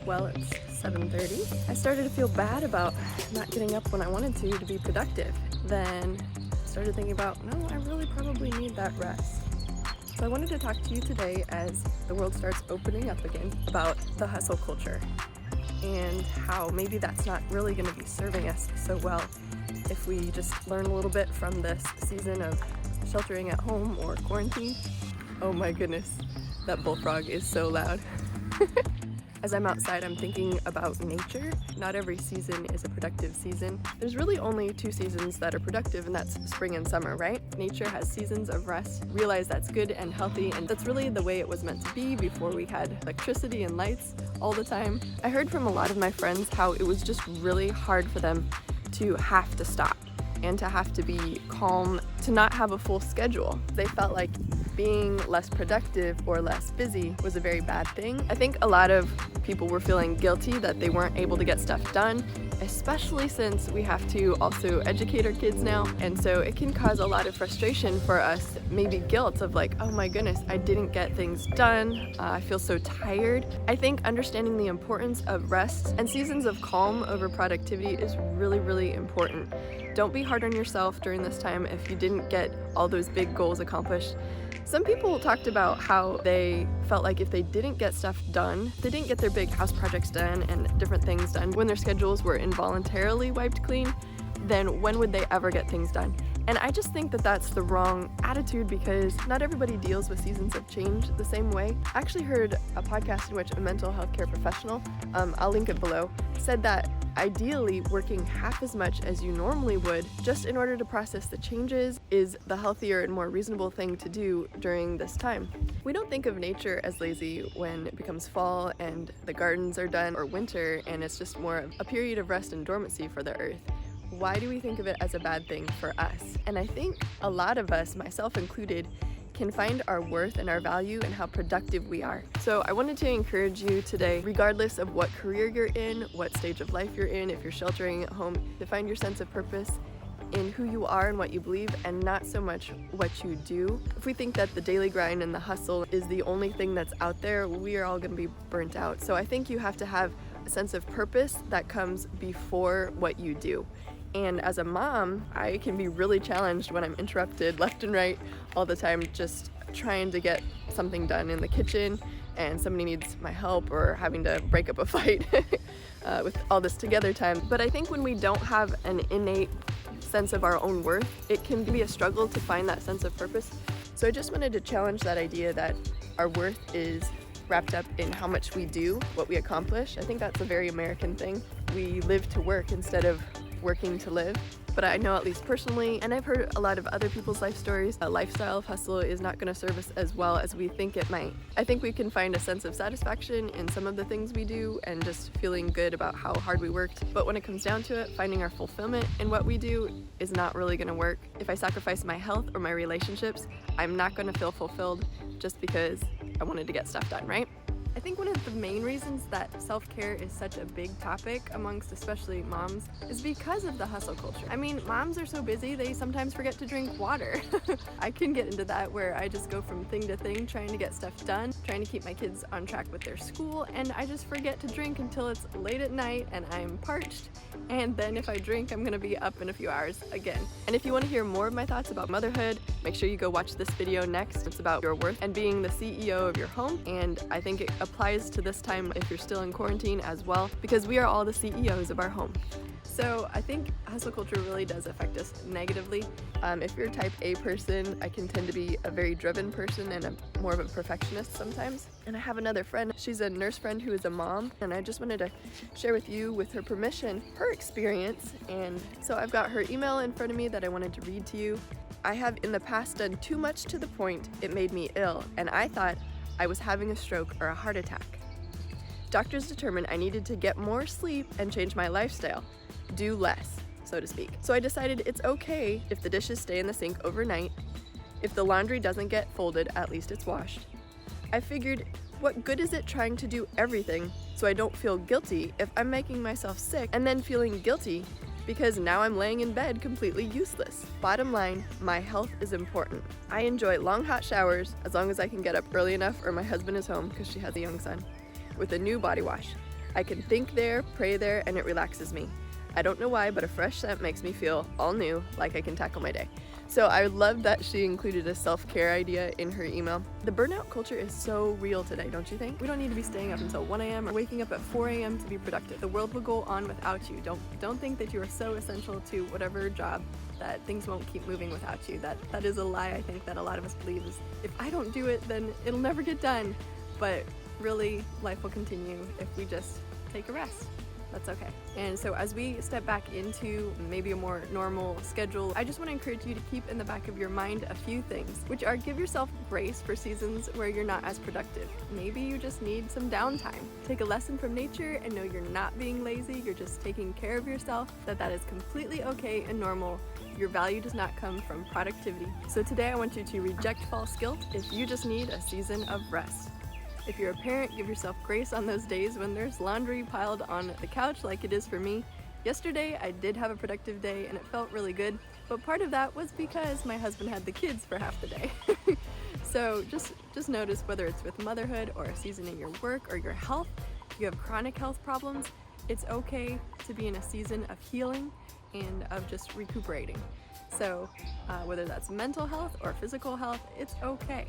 Well, it's 7:30. I started to feel bad about not getting up when I wanted to be productive. Then started thinking about, no, I really probably need that rest. So I wanted to talk to you today as the world starts opening up again about the hustle culture and how maybe that's not really going to be serving us so well if we just learn a little bit from this season of sheltering at home or quarantine. Oh my goodness, that bullfrog is so loud. As I'm outside, I'm thinking about nature. Not every season is a productive season. There's really only two seasons that are productive, and that's spring and summer, right? Nature has seasons of rest. Realize that's good and healthy, and that's really the way it was meant to be before we had electricity and lights all the time. I heard from a lot of my friends how it was just really hard for them to have to stop and to have to be calm, to not have a full schedule. They felt like being less productive or less busy was a very bad thing. I think a lot of people were feeling guilty that they weren't able to get stuff done, especially since we have to also educate our kids now. And so it can cause a lot of frustration for us, maybe guilt of like, oh my goodness, I didn't get things done. I feel so tired. I think understanding the importance of rest and seasons of calm over productivity is really, really important. Don't be hard on yourself during this time if you didn't get all those big goals accomplished. Some people talked about how they felt like if they didn't get stuff done, they didn't get their big house projects done and different things done when their schedules were involuntarily wiped clean, then when would they ever get things done? And I just think that that's the wrong attitude because not everybody deals with seasons of change the same way. I actually heard a podcast in which a mental health care professional, I'll link it below, said that ideally working half as much as you normally would just in order to process the changes is the healthier and more reasonable thing to do during this time. We don't think of nature as lazy when it becomes fall and the gardens are done, or winter and it's just more of a period of rest and dormancy for the earth. Why do we think of it as a bad thing for us? And I think a lot of us, myself included, can find our worth and our value and how productive we are. So I wanted to encourage you today, regardless of what career you're in, what stage of life you're in, if you're sheltering at home, to find your sense of purpose in who you are and what you believe, and not so much what you do. If we think that the daily grind and the hustle is the only thing that's out there, we are all going to be burnt out. So I think you have to have a sense of purpose that comes before what you do. And as a mom, I can be really challenged when I'm interrupted left and right all the time, just trying to get something done in the kitchen and somebody needs my help, or having to break up a fight with all this together time. But I think when we don't have an innate sense of our own worth, it can be a struggle to find that sense of purpose. So I just wanted to challenge that idea that our worth is wrapped up in how much we do, what we accomplish. I think that's a very American thing. We live to work instead of working to live. But I know, at least personally, and I've heard a lot of other people's life stories, a lifestyle of hustle is not going to serve us as well as we think it might. I think we can find a sense of satisfaction in some of the things we do and just feeling good about how hard we worked. But when it comes down to it, finding our fulfillment in what we do is not really going to work. If I sacrifice my health or my relationships, I'm not going to feel fulfilled just because I wanted to get stuff done, right? I think one of the main reasons that self-care is such a big topic amongst especially moms is because of the hustle culture. I mean, moms are so busy, they sometimes forget to drink water. I can get into that where I just go from thing to thing trying to get stuff done, trying to keep my kids on track with their school, and I just forget to drink until it's late at night and I'm parched, and then if I drink, I'm gonna be up in a few hours again. And if you want to hear more of my thoughts about motherhood, make sure you go watch this video next. It's about your worth and being the CEO of your home, and I think it applies to this time if you're still in quarantine as well, because we are all the CEOs of our home. So I think hustle culture really does affect us negatively. If you're a type A person, I can tend to be a very driven person and more of a perfectionist sometimes. And I have another friend, she's a nurse friend who is a mom, and I just wanted to share with you, with her permission, her experience. And so I've got her email in front of me that I wanted to read to you. I have in the past done too much to the point it made me ill, and I thought I was having a stroke or a heart attack. Doctors determined I needed to get more sleep and change my lifestyle, do less, so to speak. So I decided it's okay if the dishes stay in the sink overnight. If the laundry doesn't get folded, at least it's washed. I figured, what good is it trying to do everything so I don't feel guilty if I'm making myself sick and then feeling guilty because now I'm laying in bed completely useless. Bottom line, my health is important. I enjoy long hot showers as long as I can get up early enough or my husband is home because she has a young son with a new body wash. I can think there, pray there, and it relaxes me. I don't know why, but a fresh scent makes me feel all new, like I can tackle my day. So I love that she included a self-care idea in her email. The burnout culture is so real today, don't you think? We don't need to be staying up until 1 a.m. or waking up at 4 a.m. to be productive. The world will go on without you. Don't think that you are so essential to whatever job that things won't keep moving without you. That is a lie I think that a lot of us believe is if I don't do it, then it'll never get done. But really, life will continue if we just take a rest. That's okay. And so as we step back into maybe a more normal schedule, I just want to encourage you to keep in the back of your mind a few things, which are give yourself grace for seasons where you're not as productive. Maybe you just need some downtime. Take a lesson from nature and know you're not being lazy, you're just taking care of yourself, that is completely okay and normal. Your value does not come from productivity. So today I want you to reject false guilt if you just need a season of rest. If you're a parent, give yourself grace on those days when there's laundry piled on the couch like it is for me. Yesterday, I did have a productive day and it felt really good, but part of that was because my husband had the kids for half the day. So just notice whether it's with motherhood or a season in your work or your health, if you have chronic health problems, it's okay to be in a season of healing and of just recuperating. So whether that's mental health or physical health, it's okay.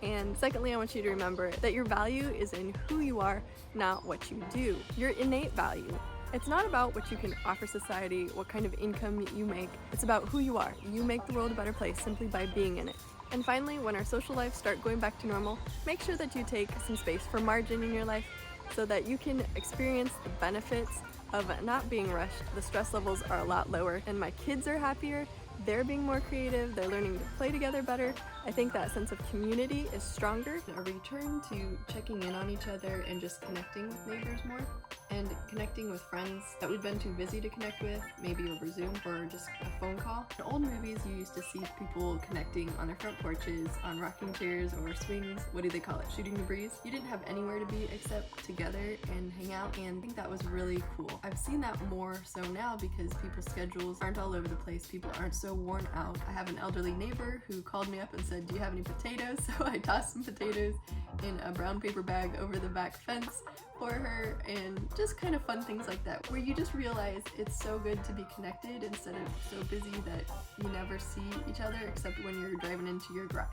And secondly, I want you to remember that your value is in who you are, not what you do. Your innate value. It's not about what you can offer society, what kind of income you make. It's about who you are. You make the world a better place simply by being in it. And finally, when our social lives start going back to normal, make sure that you take some space for margin in your life so that you can experience the benefits of not being rushed. The stress levels are a lot lower and my kids are happier. They're being more creative, they're learning to play together better. I think that sense of community is stronger. A return to checking in on each other and just connecting with neighbors more, and connecting with friends that we've been too busy to connect with, maybe over Zoom or just a phone call. In old movies, you used to see people connecting on their front porches, on rocking chairs or swings. What do they call it? Shooting the breeze. You didn't have anywhere to be except together and hang out, and I think that was really cool. I've seen that more so now because people's schedules aren't all over the place. People aren't so worn out. I have an elderly neighbor who called me up and said, "Do you have any potatoes?" So I tossed some potatoes in a brown paper bag over the back fence for her, and just kind of fun things like that where you just realize it's so good to be connected instead of so busy that you never see each other except when you're driving into your garage.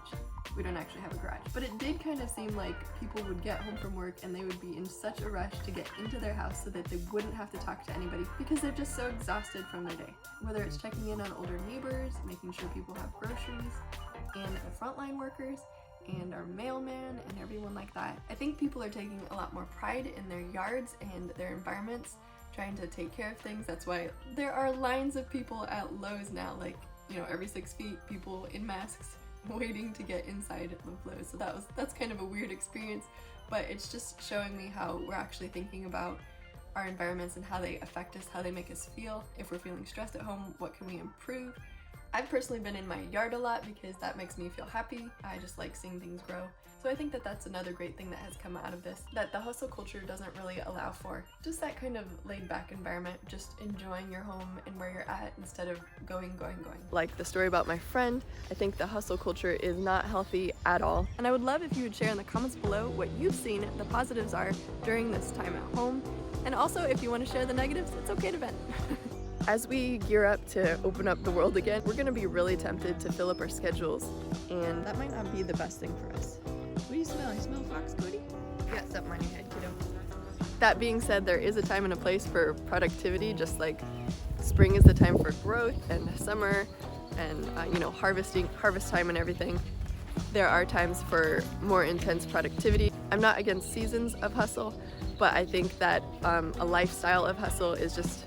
We don't actually have a garage, but it did kind of seem like people would get home from work and they would be in such a rush to get into their house so that they wouldn't have to talk to anybody because they're just so exhausted from their day. Whether it's checking in on older neighbors, making sure people have groceries, and the frontline workers, and our mailman, and everyone like that. I think people are taking a lot more pride in their yards and their environments, trying to take care of things. That's why there are lines of people at Lowe's now, like, you know, every 6 feet, people in masks waiting to get inside of Lowe's. So that's kind of a weird experience, but it's just showing me how we're actually thinking about our environments and how they affect us, how they make us feel. If we're feeling stressed at home, what can we improve? I've personally been in my yard a lot because that makes me feel happy. I just like seeing things grow. So I think that that's another great thing that has come out of this, that the hustle culture doesn't really allow for. Just that kind of laid back environment, just enjoying your home and where you're at instead of going. Like the story about my friend, I think the hustle culture is not healthy at all. And I would love if you would share in the comments below what you've seen the positives are during this time at home. And also if you want to share the negatives, it's okay to vent. As we gear up to open up the world again, we're going to be really tempted to fill up our schedules, and that might not be the best thing for us. What do you smell? You smell fox, Cody? You got something on your head, kiddo. That being said, there is a time and a place for productivity, just like spring is the time for growth and summer and harvest time and everything. There are times for more intense productivity. I'm not against seasons of hustle, but I think that a lifestyle of hustle is just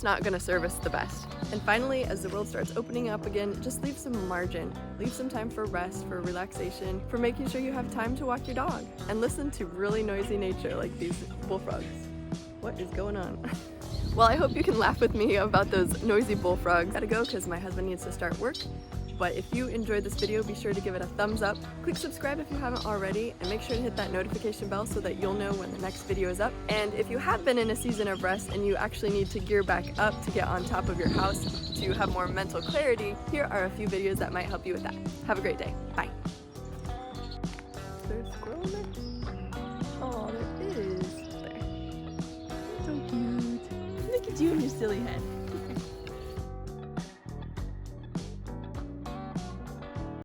not going to serve us the best. And finally, as the world starts opening up again, just leave some margin. Leave some time for rest, for relaxation, for making sure you have time to walk your dog, and listen to really noisy nature like these bullfrogs. What is going on? Well, I hope you can laugh with me about those noisy bullfrogs. Gotta go because my husband needs to start work. But if you enjoyed this video, be sure to give it a thumbs up. Click subscribe if you haven't already, and make sure to hit that notification bell so that you'll know when the next video is up. And if you have been in a season of rest and you actually need to gear back up to get on top of your house to have more mental clarity, here are a few videos that might help you with that. Have a great day. Bye. There's a squirrel in there? Oh, there is. There. you and your silly head.